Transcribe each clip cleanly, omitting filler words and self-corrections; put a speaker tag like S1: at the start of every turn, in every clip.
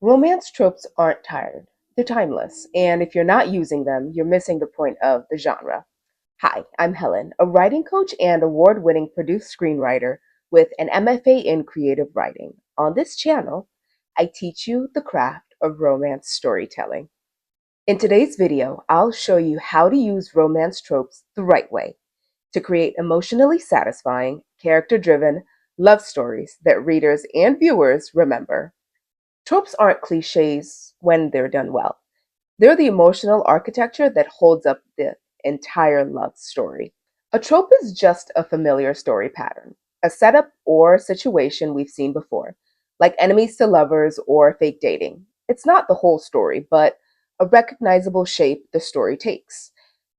S1: Romance tropes aren't tired, they're timeless, and if you're not using them, you're missing the point of the genre. Hi, I'm Helen, a writing coach and award winning produced screenwriter with an MFA in creative writing. On this channel, I teach you the craft of romance storytelling. In today's video, I'll show you how to use romance tropes the right way to create emotionally satisfying, character driven love stories that readers and viewers remember. Tropes aren't cliches when they're done well. They're the emotional architecture that holds up the entire love story. A trope is just a familiar story pattern, a setup or situation we've seen before, like enemies to lovers or fake dating. It's not the whole story, but a recognizable shape the story takes.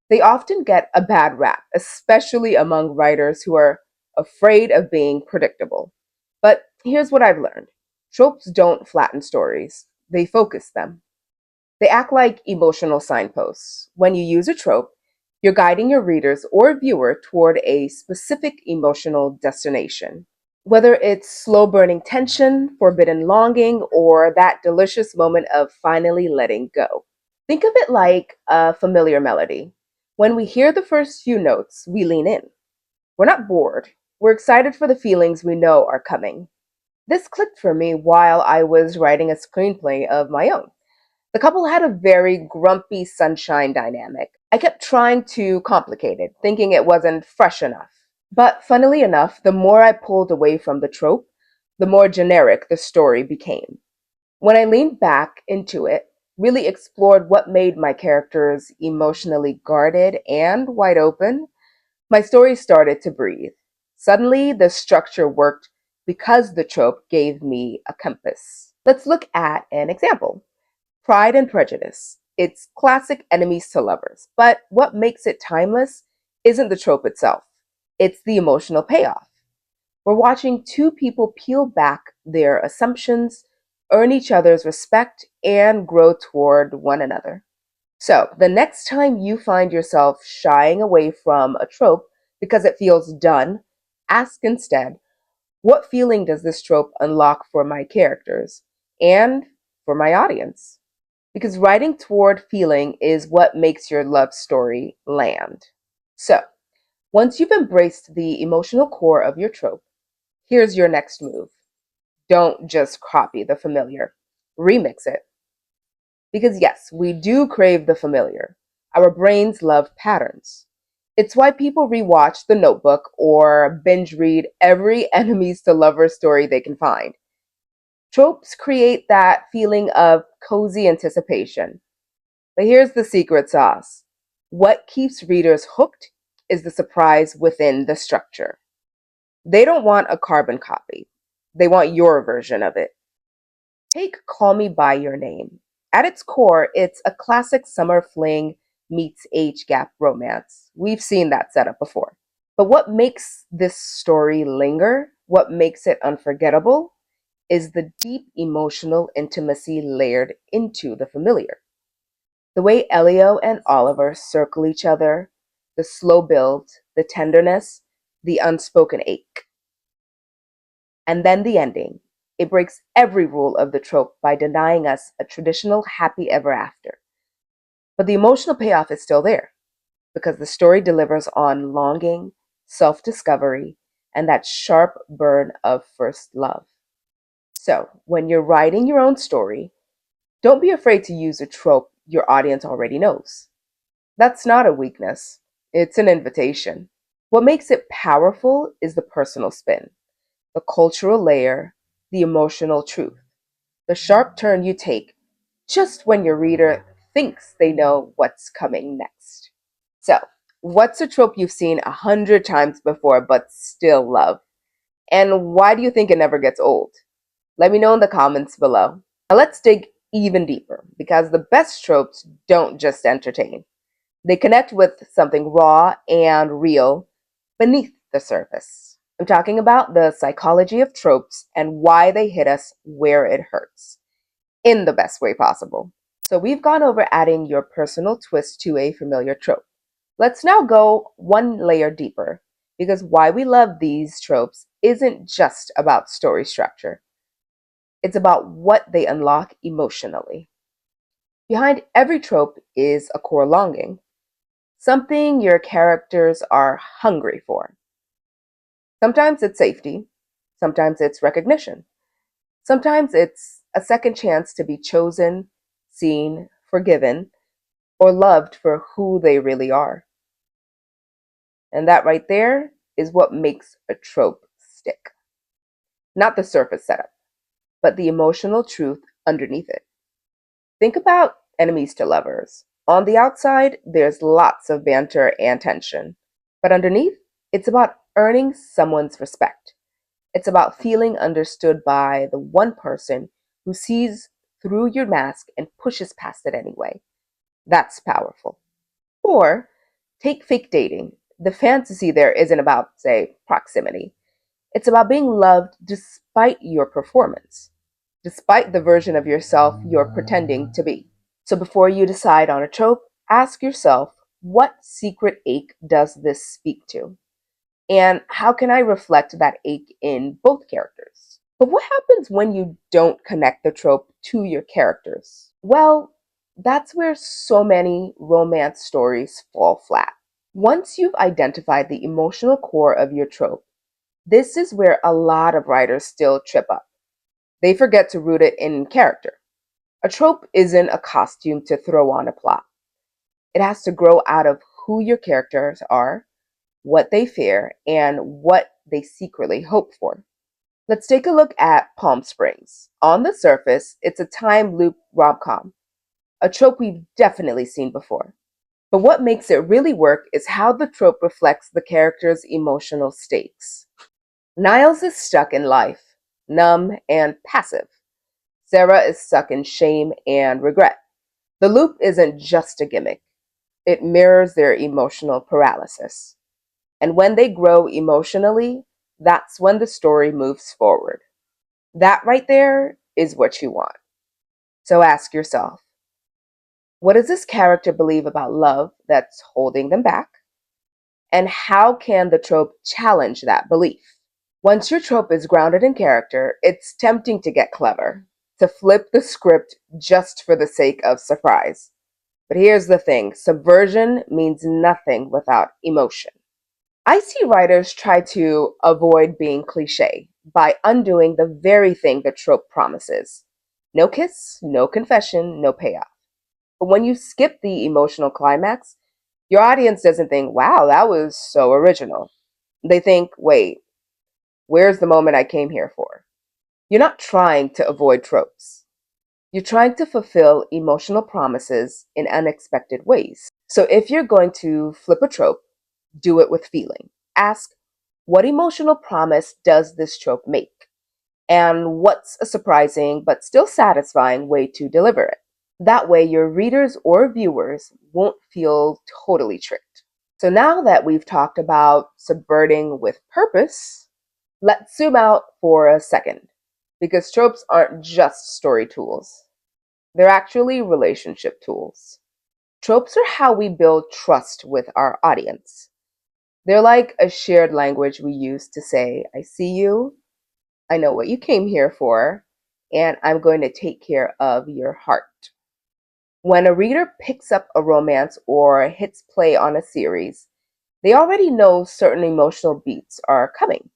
S1: They often get a bad rap, especially among writers who are afraid of being predictable. But here's what I've learned: tropes don't flatten stories, they focus them. They act like emotional signposts. When you use a trope, you're guiding your readers or viewer toward a specific emotional destination. Whether it's slow burning tension, forbidden longing, or that delicious moment of finally letting go. Think of it like a familiar melody. When we hear the first few notes, we lean in. We're not bored. We're excited for the feelings we know are coming. This clicked for me while I was writing a screenplay of my own. The couple had a very grumpy sunshine dynamic. I kept trying to complicate it, thinking it wasn't fresh enough. But funnily enough, the more I pulled away from the trope, the more generic the story became. When I leaned back into it, really explored what made my characters emotionally guarded and wide open, my story started to breathe. Suddenly, the structure worked because the trope gave me a compass. Let's look at an example. Pride and Prejudice. It's classic enemies to lovers, but what makes it timeless isn't the trope itself, it's the emotional payoff. We're watching two people peel back their assumptions, earn each other's respect, and grow toward one another. So, the next time you find yourself shying away from a trope because it feels done, ask instead, what feeling does this trope unlock for my characters and for my audience? Because writing toward feeling is what makes your love story land. So, once you've embraced the emotional core of your trope, here's your next move. Don't just copy the familiar, remix it. Because yes, we do crave the familiar. Our brains love patterns. It's why people rewatch The Notebook or binge read every enemies to lovers story they can find. Tropes create that feeling of cozy anticipation. But here's the secret sauce. What keeps readers hooked is the surprise within the structure. They don't want a carbon copy. They want your version of it. Take Call Me By Your Name. At its core, it's a classic summer fling meets age gap romance. We've seen that setup before. But what makes this story linger, what makes it unforgettable, is the deep emotional intimacy layered into the familiar. The way Elio and Oliver circle each other, the slow build, the tenderness, the unspoken ache. And then the ending. It breaks every rule of the trope by denying us a traditional happy ever after. But the emotional payoff is still there because the story delivers on longing, self discovery, and that sharp burn of first love. So, when you're writing your own story, don't be afraid to use a trope your audience already knows. That's not a weakness, it's an invitation. What makes it powerful is the personal spin, the cultural layer, the emotional truth, the sharp turn you take just when your reader thinks they know what's coming next. So, what's a trope you've seen 100 times before but still love? And why do you think it never gets old? Let me know in the comments below. Now let's dig even deeper because the best tropes don't just entertain. They connect with something raw and real beneath the surface. I'm talking about the psychology of tropes and why they hit us where it hurts, in the best way possible. So we've gone over adding your personal twist to a familiar trope. Let's now go one layer deeper, because why we love these tropes isn't just about story structure. It's about what they unlock emotionally. Behind every trope is a core longing, something your characters are hungry for. Sometimes it's safety, sometimes it's recognition, sometimes it's a second chance to be chosen, seen, forgiven, or loved for who they really are. And that right there is what makes a trope stick. Not the surface setup, but the emotional truth underneath it. Think about enemies to lovers. On the outside, there's lots of banter and tension. But underneath, it's about earning someone's respect. It's about feeling understood by the one person who sees through your mask and pushes past it anyway. That's powerful. Or take fake dating. The fantasy there isn't about, say, proximity. It's about being loved despite your performance, despite the version of yourself you're pretending to be. So before you decide on a trope, ask yourself, what secret ache does this speak to? And how can I reflect that ache in both characters? But what happens when you don't connect the trope to your characters? Well, that's where so many romance stories fall flat. Once you've identified the emotional core of your trope, this is where a lot of writers still trip up. They forget to root it in character. A trope isn't a costume to throw on a plot. It has to grow out of who your characters are, what they fear, and what they secretly hope for. Let's take a look at Palm Springs. On the surface, it's a time loop rom-com, a trope we've definitely seen before. But what makes it really work is how the trope reflects the character's emotional stakes. Niles is stuck in life, numb and passive. Sarah is stuck in shame and regret. The loop isn't just a gimmick, it mirrors their emotional paralysis. And when they grow emotionally, that's when the story moves forward. That right there is what you want. So ask yourself, what does this character believe about love that's holding them back? And how can the trope challenge that belief? Once your trope is grounded in character, it's tempting to get clever, to flip the script just for the sake of surprise. But here's the thing, subversion means nothing without emotion. I see writers try to avoid being cliche by undoing the very thing the trope promises. No kiss, no confession, no payoff. But when you skip the emotional climax, your audience doesn't think, wow, that was so original. They think, wait, where's the moment I came here for? You're not trying to avoid tropes. You're trying to fulfill emotional promises in unexpected ways. So if you're going to flip a trope, do it with feeling. Ask, what emotional promise does this trope make? And what's a surprising but still satisfying way to deliver it? That way, your readers or viewers won't feel totally tricked. So now that we've talked about subverting with purpose, let's zoom out for a second, because tropes aren't just story tools. They're actually relationship tools. Tropes are how we build trust with our audience. They're like a shared language we use to say, I see you, I know what you came here for, and I'm going to take care of your heart. When a reader picks up a romance or hits play on a series, they already know certain emotional beats are coming.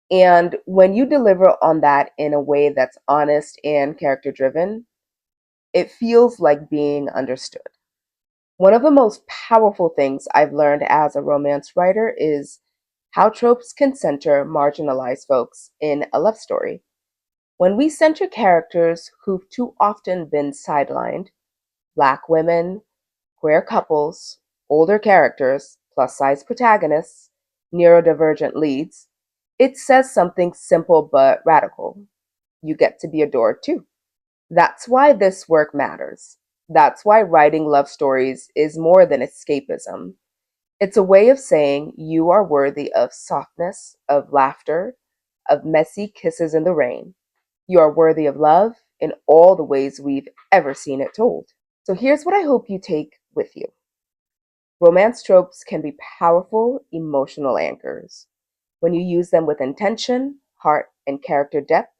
S1: And when you deliver on that in a way that's honest and character driven, it feels like being understood. One of the most powerful things I've learned as a romance writer is how tropes can center marginalized folks in a love story. When we center characters who've too often been sidelined, Black women, queer couples, older characters, plus size protagonists, neurodivergent leads, it says something simple but radical. You get to be adored too. That's why this work matters. That's why writing love stories is more than escapism. It's a way of saying you are worthy of softness, of laughter, of messy kisses in the rain. You are worthy of love in all the ways we've ever seen it told. So here's what I hope you take with you. Romance tropes can be powerful emotional anchors. When you use them with intention, heart, and character depth,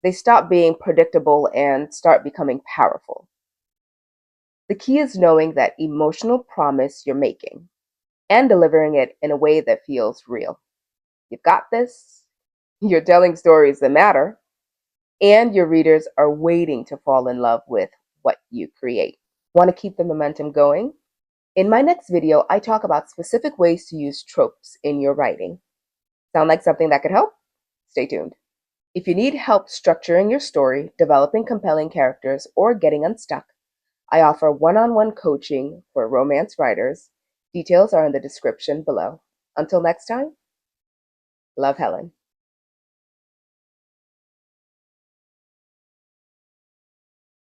S1: They stop being predictable and start becoming powerful. The key is knowing that emotional promise you're making and delivering it in a way that feels real. You've got this, you're telling stories that matter, and your readers are waiting to fall in love with what you create. Want to keep the momentum going? In my next video, I talk about specific ways to use tropes in your writing. Sound like something that could help? Stay tuned. If you need help structuring your story, developing compelling characters, or getting unstuck, I offer one-on-one coaching for romance writers. Details are in the description below. Until next time, love, Helen.